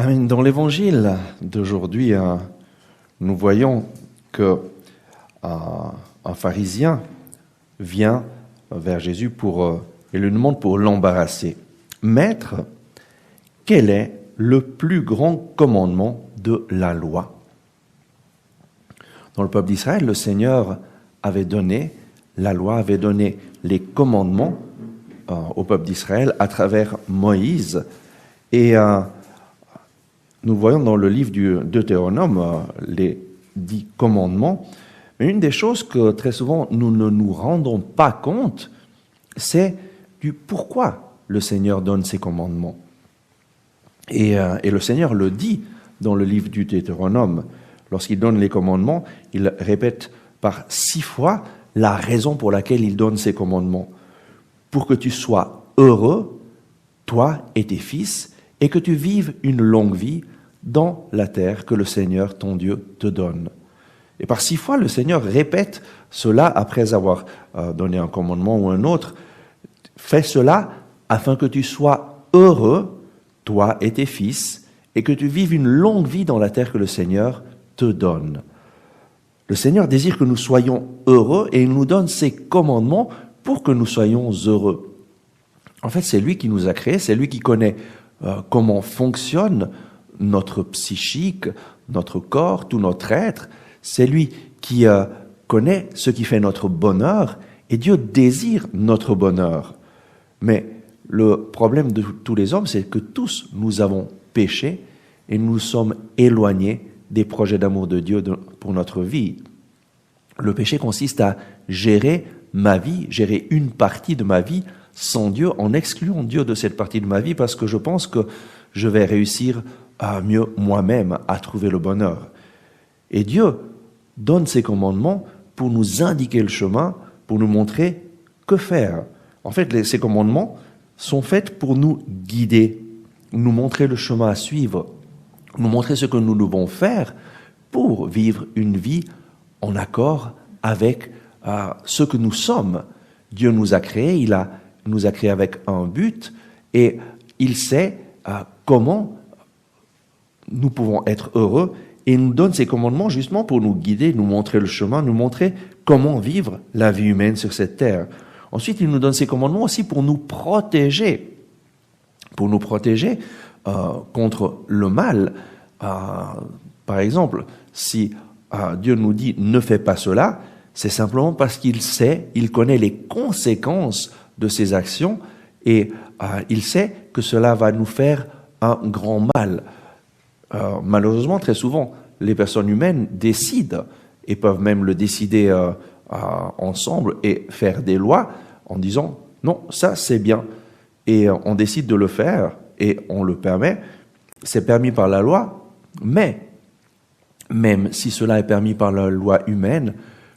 Amen. Dans l'évangile d'aujourd'hui, nous voyons que un pharisien vient vers Jésus et lui demande pour l'embarrasser. Maître, quel est le plus grand commandement de la loi? Dans le peuple d'Israël, le Seigneur avait donné la loi, avait donné les commandements au peuple d'Israël à travers Moïse. Et nous voyons dans le livre du Deutéronome les 10 commandements. Mais une des choses que très souvent nous ne nous rendons pas compte, c'est du pourquoi le Seigneur donne ces commandements. Et le Seigneur le dit dans le livre du Deutéronome. Lorsqu'il donne les commandements, il répète par 6 fois la raison pour laquelle il donne ces commandements. Pour que tu sois heureux, toi et tes fils, et que tu vives une longue vie dans la terre que le Seigneur, ton Dieu, te donne. Et par 6 fois, le Seigneur répète cela après avoir donné un commandement ou un autre. Fais cela afin que tu sois heureux, toi et tes fils, et que tu vives une longue vie dans la terre que le Seigneur te donne. Le Seigneur désire que nous soyons heureux et il nous donne ses commandements pour que nous soyons heureux. En fait, c'est lui qui nous a créés, c'est lui qui connaît comment fonctionne notre psychique, notre corps, tout notre être. C'est lui qui connaît ce qui fait notre bonheur et Dieu désire notre bonheur. Mais le problème de tous les hommes, c'est que tous nous avons péché et nous sommes éloignés des projets d'amour de Dieu pour notre vie. Le péché consiste à gérer ma vie, gérer une partie de ma vie sans Dieu, en excluant Dieu de cette partie de ma vie parce que je pense que je vais réussir à mieux moi-même à trouver le bonheur. Et Dieu donne ses commandements pour nous indiquer le chemin, pour nous montrer que faire. En fait, ces commandements sont faits pour nous guider, nous montrer le chemin à suivre, nous montrer ce que nous devons faire pour vivre une vie en accord avec ce que nous sommes. Dieu nous a créés, il nous a créés avec un but et il sait comment nous pouvons être heureux et il nous donne ces commandements justement pour nous guider, nous montrer le chemin, nous montrer comment vivre la vie humaine sur cette terre. Ensuite, il nous donne ces commandements aussi pour nous protéger contre le mal. Par exemple, si Dieu nous dit « ne fais pas cela », c'est simplement parce qu'il sait, il connaît les conséquences de ses actions et il sait que cela va nous faire un grand mal. Malheureusement, très souvent, les personnes humaines décident et peuvent même le décider ensemble et faire des lois en disant « non, ça c'est bien ». Et on décide de le faire et on le permet. C'est permis par la loi, mais même si cela est permis par la loi humaine,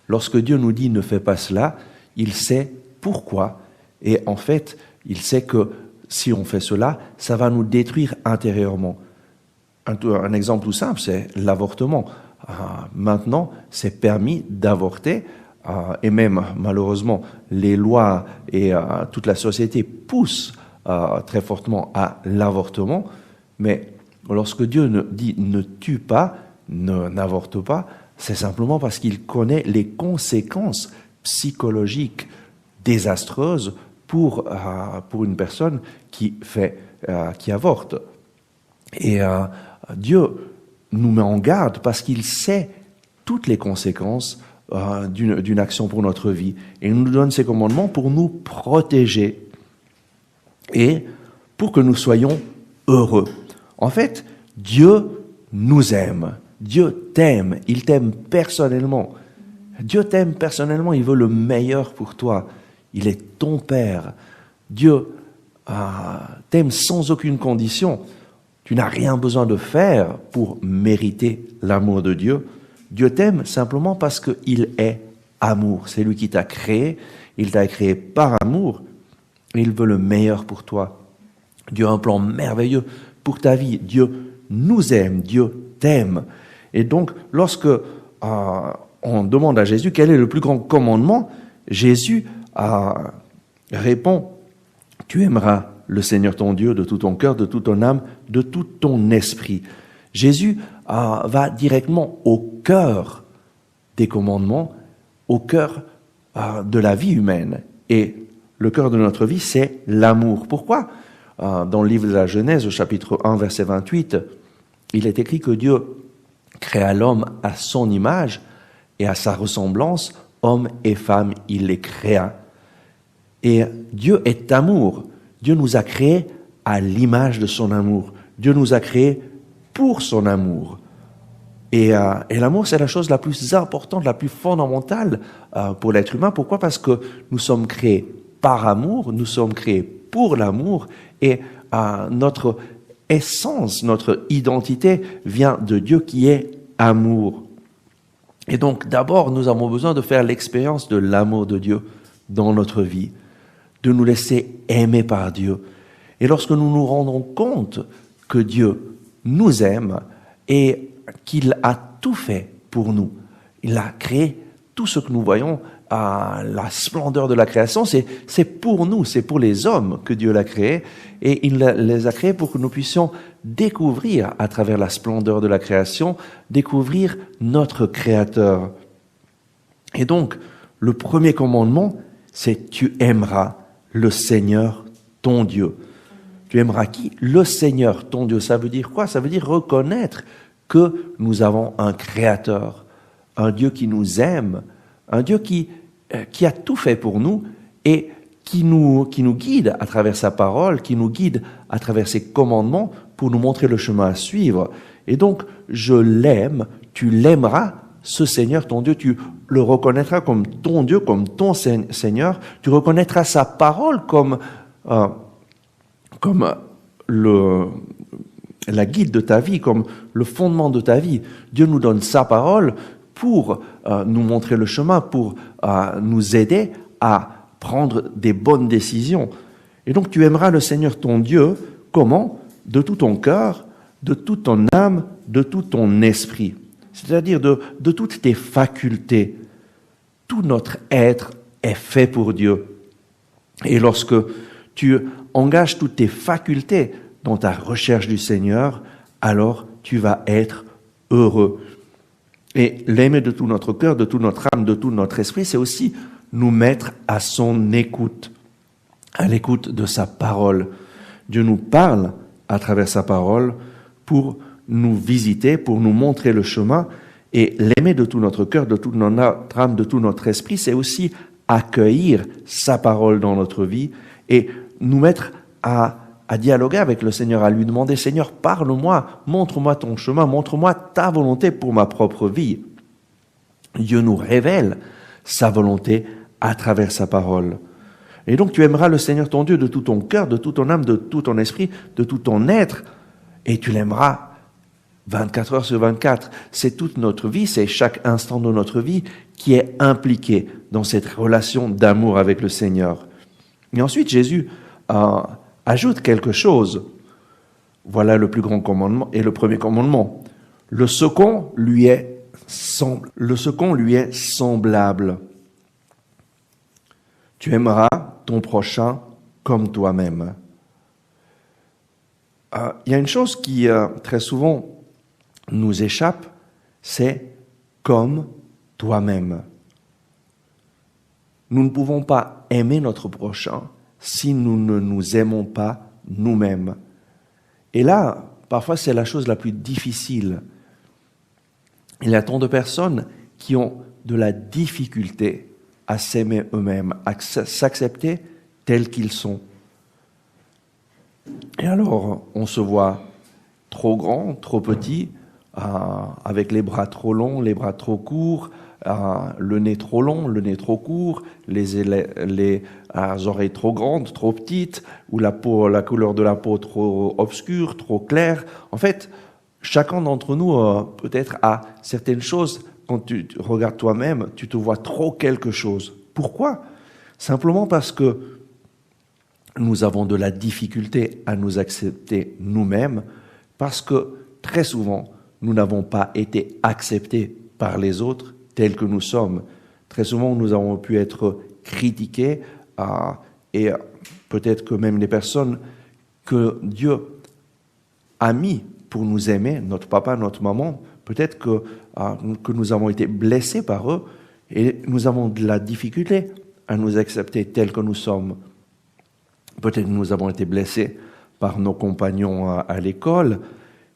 lorsque Dieu nous dit « ne fais pas cela », il sait pourquoi. Et en fait, il sait que si on fait cela, ça va nous détruire intérieurement. Un exemple tout simple, c'est l'avortement. Maintenant, c'est permis d'avorter et même, malheureusement, les lois et toute la société poussent très fortement à l'avortement. Mais lorsque Dieu dit « ne tue pas », n'avorte pas, c'est simplement parce qu'il connaît les conséquences psychologiques désastreuses pour une personne qui avorte. Et Dieu nous met en garde parce qu'il sait toutes les conséquences d'une action pour notre vie. Et il nous donne ces commandements pour nous protéger et pour que nous soyons heureux. En fait, Dieu nous aime. Dieu t'aime. Il t'aime personnellement. Dieu t'aime personnellement. Il veut le meilleur pour toi. Il est ton Père. Dieu t'aime sans aucune condition. Tu n'as rien besoin de faire pour mériter l'amour de Dieu. Dieu t'aime simplement parce qu'il est amour. C'est lui qui t'a créé. Il t'a créé par amour. Et il veut le meilleur pour toi. Dieu a un plan merveilleux pour ta vie. Dieu nous aime. Dieu t'aime. Et donc, lorsque on demande à Jésus quel est le plus grand commandement, Jésus répond « Tu aimeras le Seigneur ton Dieu de tout ton cœur, de toute ton âme, de tout ton esprit. Jésus va directement au cœur des commandements, au cœur de la vie humaine. Et le cœur de notre vie, c'est l'amour. Pourquoi? Dans le livre de la Genèse, au chapitre 1, verset 28, il est écrit que Dieu créa l'homme à son image et à sa ressemblance, homme et femme, il les créa. Et Dieu est amour. Dieu nous a créés à l'image de son amour. Dieu nous a créés pour son amour. Et l'amour, c'est la chose la plus importante, la plus fondamentale pour l'être humain. Pourquoi? Parce que nous sommes créés par amour, nous sommes créés pour l'amour, et notre essence, notre identité vient de Dieu qui est amour. Et donc, d'abord, nous avons besoin de faire l'expérience de l'amour de Dieu dans notre vie, de nous laisser aimer par Dieu. Et lorsque nous nous rendons compte que Dieu nous aime et qu'il a tout fait pour nous, il a créé tout ce que nous voyons, la splendeur de la création, c'est pour nous, c'est pour les hommes que Dieu l'a créé, et il les a créés pour que nous puissions découvrir à travers la splendeur de la création, découvrir notre Créateur. Et donc, le premier commandement, c'est « Tu aimeras le Seigneur, ton Dieu ». Tu aimeras qui? Le Seigneur, ton Dieu. Ça veut dire quoi? Ça veut dire reconnaître que nous avons un Créateur, un Dieu qui nous aime, un Dieu qui a tout fait pour nous et qui nous guide à travers sa parole, qui nous guide à travers ses commandements pour nous montrer le chemin à suivre. Et donc, je l'aime, tu l'aimeras, ce Seigneur, ton Dieu, tu le reconnaîtras comme ton Dieu, comme ton Seigneur, tu reconnaîtras sa parole comme la guide de ta vie, comme le fondement de ta vie. Dieu nous donne sa parole pour nous montrer le chemin, pour nous aider à prendre des bonnes décisions. Et donc tu aimeras le Seigneur ton Dieu, comment? De tout ton cœur, de toute ton âme, de tout ton esprit. C'est-à-dire de toutes tes facultés. Tout notre être est fait pour Dieu. Et lorsque tu engages toutes tes facultés dans ta recherche du Seigneur, alors tu vas être heureux. Et l'aimer de tout notre cœur, de toute notre âme, de tout notre esprit, c'est aussi nous mettre à son écoute, à l'écoute de sa parole. Dieu nous parle à travers sa parole pour nous visiter, pour nous montrer le chemin. Et l'aimer de tout notre cœur, de toute notre âme, de tout notre esprit, c'est aussi accueillir sa parole dans notre vie et nous mettre à dialoguer avec le Seigneur, à lui demander « Seigneur, parle-moi, montre-moi ton chemin, montre-moi ta volonté pour ma propre vie ». Dieu nous révèle sa volonté à travers sa parole. Et donc tu aimeras le Seigneur ton Dieu de tout ton cœur, de toute ton âme, de tout ton esprit, de tout ton être, et tu l'aimeras 24 heures sur 24. C'est toute notre vie, c'est chaque instant de notre vie qui est impliqué dans cette relation d'amour avec le Seigneur. Et ensuite, Jésus ajoute quelque chose. Voilà le plus grand commandement et le premier commandement. Le second lui est semblable. Tu aimeras ton prochain comme toi-même. Il y a une chose qui très souvent nous échappe, c'est comme toi-même. Nous ne pouvons pas aimer notre prochain si nous ne nous aimons pas nous-mêmes. Et là, parfois, c'est la chose la plus difficile. Il y a tant de personnes qui ont de la difficulté à s'aimer eux-mêmes, à s'accepter tels qu'ils sont. Et alors, on se voit trop grand, trop petit, avec les bras trop longs, les bras trop courts, le nez trop long, le nez trop court, les oreilles trop grandes, trop petites, ou la couleur de la peau trop obscure, trop claire. En fait, chacun d'entre nous peut-être a certaines choses. Quand tu regardes toi-même, tu te vois trop quelque chose. Pourquoi? Simplement parce que nous avons de la difficulté à nous accepter nous-mêmes, parce que très souvent, nous n'avons pas été acceptés par les autres tels que nous sommes. Très souvent, nous avons pu être critiqués et peut-être que même les personnes que Dieu a mis pour nous aimer, notre papa, notre maman, peut-être que nous avons été blessés par eux et nous avons de la difficulté à nous accepter tels que nous sommes. Peut-être que nous avons été blessés par nos compagnons à l'école.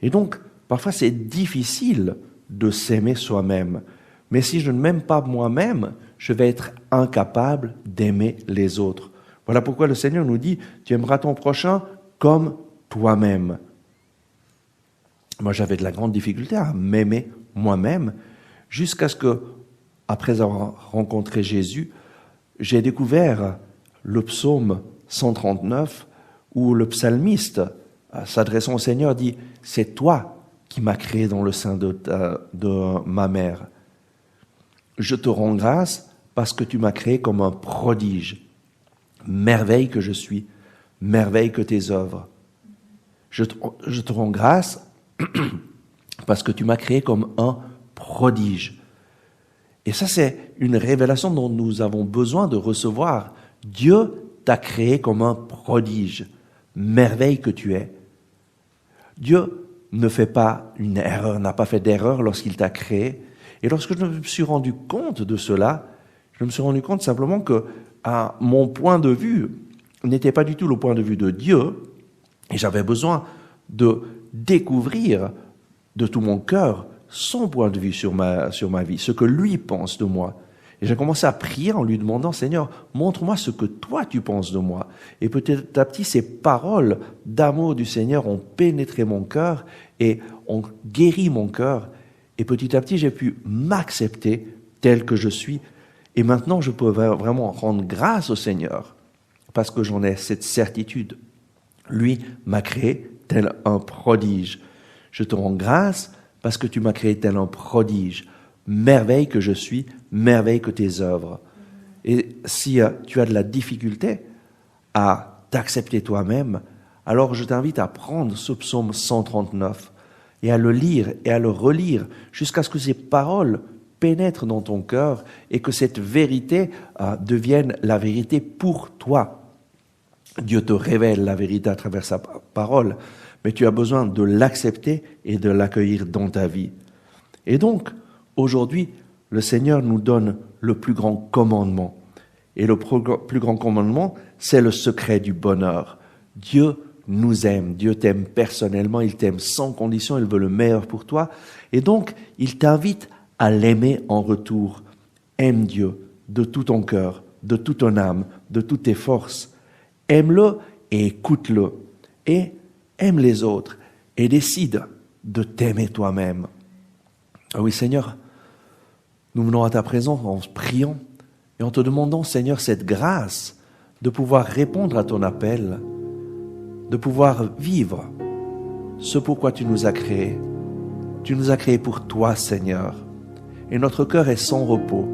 Et donc, parfois, c'est difficile de s'aimer soi-même. Mais si je ne m'aime pas moi-même, je vais être incapable d'aimer les autres. Voilà pourquoi le Seigneur nous dit, tu aimeras ton prochain comme toi-même. Moi, j'avais de la grande difficulté à m'aimer moi-même, jusqu'à ce que, après avoir rencontré Jésus, j'ai découvert le psaume 139, où le psalmiste, s'adressant au Seigneur, dit « C'est toi qui m'as créé dans le sein de ma mère. Je te rends grâce parce que tu m'as créé comme un prodige. Merveille que je suis, merveille que tes œuvres. Je te rends grâce parce que tu m'as créé comme un prodige. » Et ça, c'est une révélation dont nous avons besoin de recevoir. Dieu t'a créé comme un prodige. Merveille que tu es. Dieu ne fait pas une erreur, n'a pas fait d'erreur lorsqu'il t'a créé. Et lorsque je me suis rendu compte de cela, je me suis rendu compte simplement que mon point de vue n'était pas du tout le point de vue de Dieu. Et j'avais besoin de découvrir de tout mon cœur son point de vue sur ma vie, ce que lui pense de moi. Et j'ai commencé à prier en lui demandant, Seigneur, montre-moi ce que toi tu penses de moi. Et petit à petit, ces paroles d'amour du Seigneur ont pénétré mon cœur et ont guéri mon cœur. Et petit à petit, j'ai pu m'accepter tel que je suis. Et maintenant, je peux vraiment rendre grâce au Seigneur parce que j'en ai cette certitude. Lui m'a créé tel un prodige. Je te rends grâce parce que tu m'as créé tel un prodige. Merveille que je suis, merveille que tes œuvres. Et si tu as de la difficulté à t'accepter toi-même, alors je t'invite à prendre ce psaume 139 et à le lire et à le relire jusqu'à ce que ces paroles pénètrent dans ton cœur et que cette vérité devienne la vérité pour toi. Dieu te révèle la vérité à travers sa parole, mais tu as besoin de l'accepter et de l'accueillir dans ta vie. Et donc, aujourd'hui, le Seigneur nous donne le plus grand commandement. Et le plus grand commandement, c'est le secret du bonheur. Dieu nous aime, Dieu t'aime personnellement, il t'aime sans condition, il veut le meilleur pour toi. Et donc, il t'invite à l'aimer en retour. Aime Dieu de tout ton cœur, de toute ton âme, de toutes tes forces. Aime-le et écoute-le. Et aime les autres et décide de t'aimer toi-même. Ah oui, Seigneur, nous venons à ta présence en priant et en te demandant, Seigneur, cette grâce de pouvoir répondre à ton appel, de pouvoir vivre ce pourquoi tu nous as créés. Tu nous as créés pour toi, Seigneur. Et notre cœur est sans repos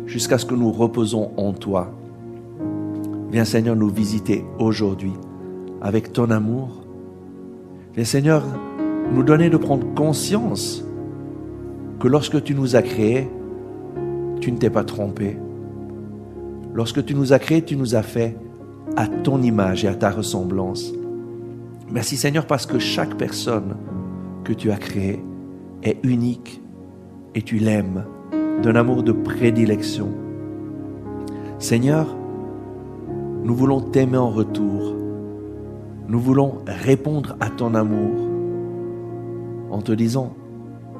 jusqu'à ce que nous reposons en toi. Viens, Seigneur, nous visiter aujourd'hui avec ton amour. Viens, Seigneur, nous donner de prendre conscience que lorsque tu nous as créés, tu ne t'es pas trompé. Lorsque tu nous as créés, tu nous as fait à ton image et à ta ressemblance. Merci Seigneur parce que chaque personne que tu as créée est unique et tu l'aimes d'un amour de prédilection. Seigneur, nous voulons t'aimer en retour. Nous voulons répondre à ton amour en te disant,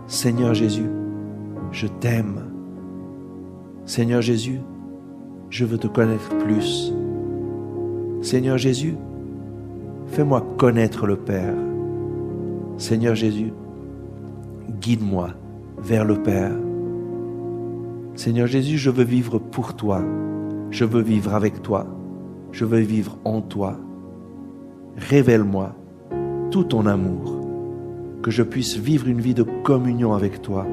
Seigneur Jésus, je t'aime. Seigneur Jésus, je veux te connaître plus. Seigneur Jésus, fais-moi connaître le Père. Seigneur Jésus, guide-moi vers le Père. Seigneur Jésus, je veux vivre pour toi. Je veux vivre avec toi. Je veux vivre en toi. Révèle-moi tout ton amour, que je puisse vivre une vie de communion avec toi.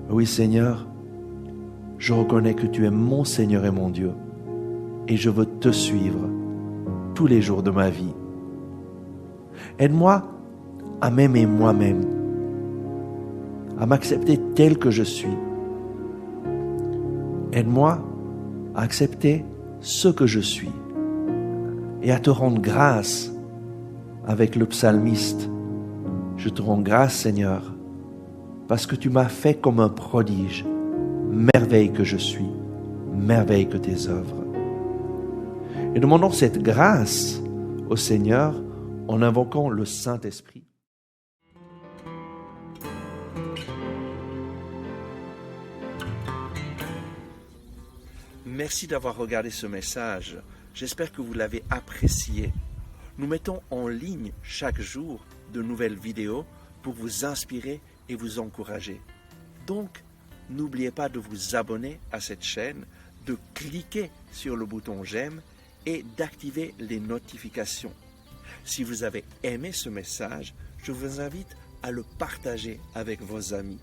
Oui Seigneur, je reconnais que tu es mon Seigneur et mon Dieu, et je veux te suivre tous les jours de ma vie. Aide-moi à m'aimer moi-même, à m'accepter tel que je suis. Aide-moi à accepter ce que je suis. et à te rendre grâce avec le psalmiste. Je te rends grâce, Seigneur, parce que tu m'as fait comme un prodige, merveille que je suis, merveille que tes œuvres. Et demandons cette grâce au Seigneur en invoquant le Saint-Esprit. Merci d'avoir regardé ce message. J'espère que vous l'avez apprécié. Nous mettons en ligne chaque jour de nouvelles vidéos pour vous inspirer et vous encourager. Donc, n'oubliez pas de vous abonner à cette chaîne, de cliquer sur le bouton j'aime et d'activer les notifications. Si vous avez aimé ce message, je vous invite à le partager avec vos amis.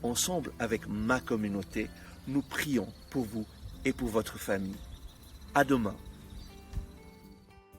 Ensemble, avec ma communauté, nous prions pour vous et pour votre famille. À demain.